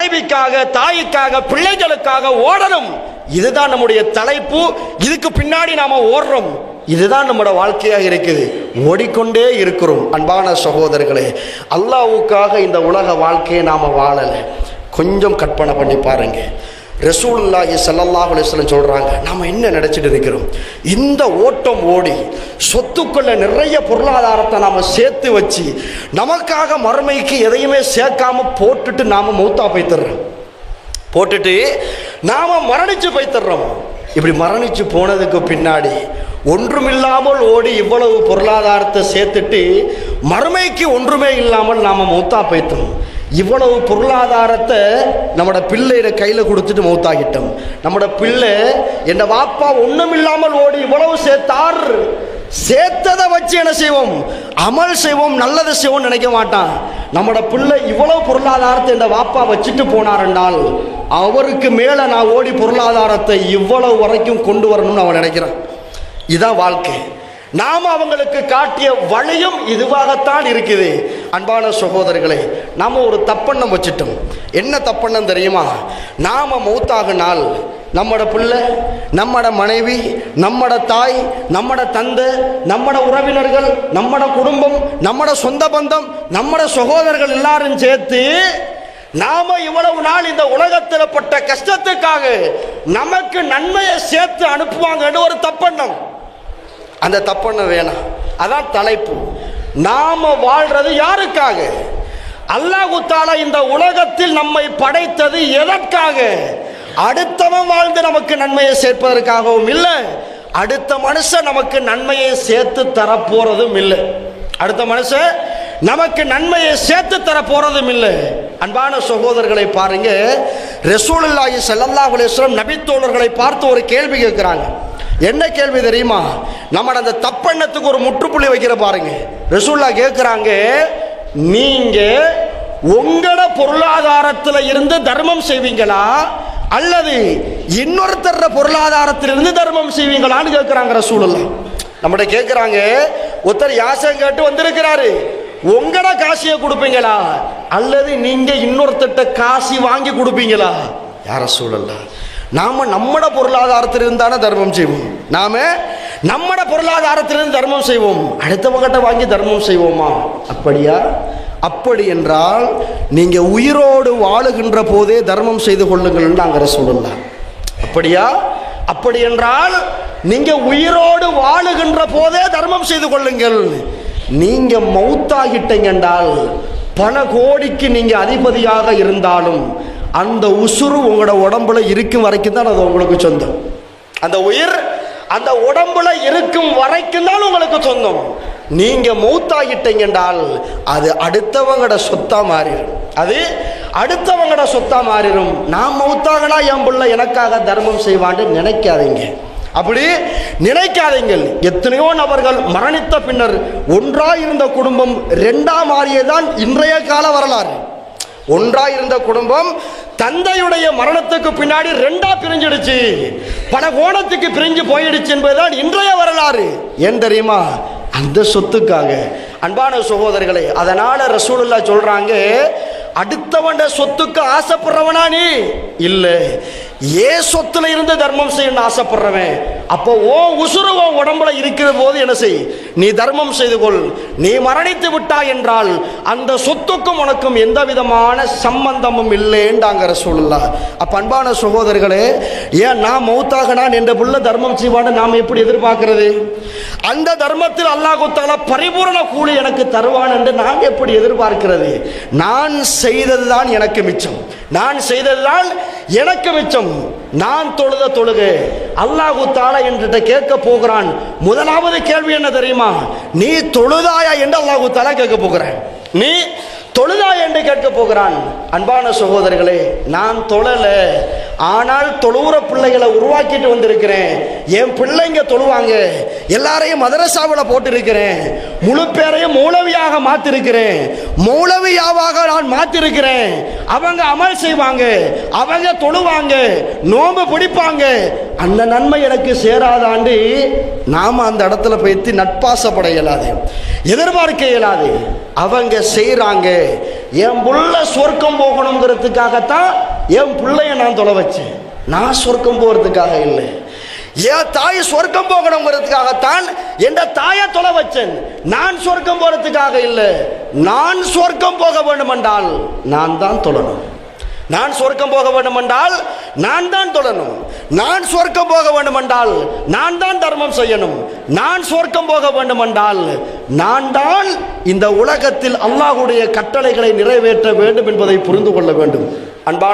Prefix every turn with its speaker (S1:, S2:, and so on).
S1: மனைவிக்காக, தாய்க்காக, பிள்ளைகளுக்காக ஓடணும். இதுதான் நம்முடைய தலைப்பு. இதுக்கு பின்னாடி நாம ஓடுறோம். இதுதான் நம்மளோட வாழ்க்கையாக இருக்குது. ஓடிக்கொண்டே இருக்கிறோம். அன்பான சகோதரர்களே, அல்லாஹ்வுக்காக இந்த உலக வாழ்க்கையை நாம வாழலை. கொஞ்சம் கற்பனை பண்ணி பாருங்க. ரசூலுல்லாஹி ஸல்லல்லாஹு அலைஹி வஸல்லம் சொல்றாங்க, நாம என்ன நினைச்சிட்டு இருக்கிறோம்? இந்த ஓட்டம் ஓடி சொத்துக்குள்ள நிறைய பொருளாதாரத்தை நாம சேர்த்து வச்சு நமக்காக மறுமைக்கு எதையுமே சேர்க்காம போட்டுட்டு நாம மௌத்தா போய்த்தர்றோம். போட்டுட்டு நாம மரணிச்சு போய்த்தர்றோம். இப்படி மரணிச்சு போனதுக்கு பின்னாடி ஒன்றுமில்லாமல் ஓடி இவ்வளவு பொருளாதாரத்தை சேர்த்துட்டு மறுமைக்கு ஒன்றுமே இல்லாமல் நாம மௌத்தா போய்த்தோம். இவ்வளவு பொருளாதாரத்தை நம்மட பிள்ளையிட கையில் கொடுத்துட்டு மௌத்தாகிட்டோம். நம்மட பிள்ளை என் வாப்பா ஒன்றும் இல்லாமல் ஓடி இவ்வளவு சேர்த்தார், சேர்த்ததை வச்சு என்ன செய்வோம்? அமல் செய்வோம், நல்லதை செய்வோம் நினைக்க மாட்டான். நம்மட பிள்ளை இவ்வளவு பொருளாதாரத்தை என் வாப்பா வச்சுட்டு போனார் என்றால் அவருக்கு மேலே நான் ஓடி பொருளாதாரத்தை இவ்வளவு வரைக்கும் கொண்டு வரணும்னு அவன் நினைக்கிறான். இதான் வாழ்க்கை. நாம் அவங்களுக்கு காட்டிய வழியும் இதுவாகத்தான் இருக்குது. அன்பான சகோதரர்களே, நாம் ஒரு தப்பெண்ணம் வச்சுட்டோம். என்ன தப்பெண்ணம் தெரியுமா? நாம் மௌத்தாகினால் நம்மட பிள்ளை, நம்மட மனைவி, நம்மட தாய், நம்மட தந்தை, நம்மட உறவினர்கள், நம்மட குடும்பம், நம்மட சொந்த பந்தம், நம்மட சகோதரர்கள் எல்லாரும் சேர்த்து நாம இவ்வளவு நாள் இந்த உலகத்தில் பட்ட கஷ்டத்துக்காக நமக்கு நன்மையை சேர்த்து அனுப்புவாங்கன்னு ஒரு தப்பெண்ணம். அந்த தப்பெண்ணம் வேணாம். அதான் தலைப்பு. நாம வாழ்றது யாருக்காக? அல்லாஹ் தஆலா இந்த உலகத்தில் நம்மை படைத்தது எதற்காக? அடுத்தவன் வாழ்ந்து நமக்கு நன்மையை சேர்ப்பதற்காகவும் இல்லை, அடுத்த மனுஷன் நமக்கு நன்மையை சேர்த்து தரப்போறதும் இல்லை. அடுத்த மனுஷன் நமக்கு நன்மையை சேர்த்து தர போறதும் இல்லை. அன்பான சகோதரர்களை பாருங்க, ரசூலுல்லாஹி ஸல்லல்லாஹு அலைஹி வஸல்லம் நபித்தோழர்களை பார்த்து ஒரு கேள்வி கேட்கிறாங்க. என்ன கேள்வி தெரியுமா? நம்ம அந்த தப்பெண்ணத்துக்கு ஒரு முற்றுப்புள்ளி வைக்கிற பாருங்க. ரசூலுல்லாஹ் கேட்கிறாங்க, நீங்க உங்களோட பொருளாதாரத்தில் இருந்து தர்மம் செய்வீங்களா அல்லது இன்னொருத்தர பொருளாதாரத்திலிருந்து தர்மம் செய்வீங்களான்னு கேட்கிறாங்க ரசூலுல்லாஹ். நம்மகிட்ட கேட்கிறாங்க, ஒருத்தர் யாசம் கேட்டு வந்திருக்கிறாரு, உங்களோட காசியை கொடுப்பீங்களா அல்லது நீங்க இன்னொருத்தட்ட காசி வாங்கி கொடுப்பீங்களா? யார் ரசூலுல்லாஹ்? நாம நம்மட பொருளாதாரத்திலிருந்து தானே தர்மம் செய்வோம். நாம நம்மட பொருளாதாரத்திலிருந்து தர்மம் செய்வோம், அடுத்தவங்கிட்ட வாங்கி தர்மம் செய்வோமா? அப்படியா? அப்படி என்றால் நீங்க உயிரோடு வாழுகின்ற போதே தர்மம் செய்து கொள்ளுங்கள் நாங்க ரசூலுல்லாஹ். அப்படியா? அப்படி என்றால் நீங்க உயிரோடு வாழுகின்ற போதே தர்மம் செய்து கொள்ளுங்கள். நீங்க மௌத்தாகிட்டீங்க என்றால் பல கோடிக்கு நீங்க அதிபதியாக இருந்தாலும் அந்த உசுறு உங்களோட உடம்புல இருக்கும் வரைக்கும் தான் அது உங்களுக்கு சொந்தம். அந்த உயிர் அந்த உடம்புல இருக்கும் வரைக்கும் தான் உங்களுக்கு சொந்தம். நீங்க மௌத்தாகிட்டீங்க என்றால் அது அடுத்தவங்களோட சொத்தா மாறிடும். அது அடுத்தவங்களோட சொத்தா மாறிடும். நான் மௌத்தாகனா என் பிள்ளை எனக்காக தர்மம் செய்வான்னு நினைக்காதீங்க. அப்படி நினைக்காதீங்கள். எத்தனையோ நபர்கள் மரணித்த பின்னர் ஒன்றாயிருந்த குடும்பம் ரெண்டா மாறியதான் இன்றைய கால வரலாறு. ஒன்றாயிருந்த குடும்பம் தந்தையுடைய மரணத்துக்கு பின்னாடி ரெண்டா பிரிஞ்சிடுச்சு, பல கோணத்துக்கு பிரிஞ்சு போயிடுச்சு என்பதுதான் இன்றைய வரலாறு. ஏன் தெரியுமா? அந்த சொத்துக்காக. அன்பான சகோதரர்களே, அதனால ரசூலுல்லாஹ் சொல்றாங்க, அடுத்தவண்ட சொத்துக்கு ஆசைப்படுறவனா நீ இல்லை, ஏன் சொத்துல இருந்து தர்மம் செய்யணும்னு ஆசைப்படுறவன். அப்போ ஓ உசுறு ஓ உடம்புல இருக்கிற போது என்ன செய்? நீ தர்மம் செய்து கொள். நீ மரணித்து விட்டாய் என்றால் அந்த சொத்துக்கும் உனக்கும் எந்த விதமான சம்பந்தமும் இல்லைன்றாங்க ரசூலுல்லாஹ். அப்ப அன்பான சகோதரர்களே, ஏன் நான் மௌத்தாக நான் என்ற புள்ள தர்மம் செய்வான்னு நாம் எப்படி எதிர்பார்க்கிறது? அந்த தர்மத்தில் அல்லாஹ் தஆலா பரிபூரண கூலி எனக்கு தருவான் என்று நாம் எப்படி எதிர்பார்க்கிறது? நான் செய்ததுதான் எனக்கு மிச்சம், நான் செய்ததுதான் எனக்கு மிச்சம். நான் தொழுத தொழுகை அல்லாஹ் தஆலா என்கிட்ட கேட்க போகிறான். முதலாவது கேள்வி என்ன தெரியுமா? நீ தொழுதாயா என்று அல்லாஹ் தஆலா கேட்க போகிறான். நீ தொழுதா என்று கேட்க போகிறான். அன்பான சகோதரர்களே, நான் தொழல, ஆனால் தொழுகிற பிள்ளைகளை உருவாக்கிட்டு வந்திருக்கிறேன். என் பிள்ளைங்க தொழுவாங்க, எல்லாரையும் மதரசாவில் போட்டிருக்கிறேன், முழு பேரையும் மௌலவியாக மாத்திருக்கிறேன், மௌலவியாவாக நான் மாத்திருக்கிறேன். அவங்க அமல் செய்வாங்க, அவங்க தொழுவாங்க, நோம்பு பிடிப்பாங்க. அந்த நன்மை எனக்கு சேராதாண்டு நாம அந்த இடத்துல போய்த்து நட்பாசப்பட இயலாது, எதிர்பார்க்க இயலாது. அவங்க செய்கிறாங்க, என் புள்ள சொர்க்கம் போகணுங்கிறதுக்காகத்தான் என் பிள்ளைய நான் தொலை வச்சேன். நான் சொர்க்கம் போகிறதுக்காக இல்லை. என் தாய் சொர்க்கம் போகணுங்கிறதுக்காகத்தான் என் தாயை தொலை வச்சேன். நான் சொர்க்கம் போறதுக்காக இல்லை. நான் சொர்க்கம் போக வேண்டும் என்றால் நான் தான் தொழணும். நான் சொர்க்கம் போக வேண்டும் என்றால் நான் தான் தொழணும். நான் சொர்க்கம் போக வேண்டும் என்றால் நான் தான் தர்மம் செய்யணும். நான் சொர்க்கம் போக வேண்டும் என்றால் நான் தான் இந்த உலகத்தில் அல்லாஹ்வுடைய கட்டளைகளை நிறைவேற்ற வேண்டும் என்பதை புரிந்து கொள்ள வேண்டும். அன்பா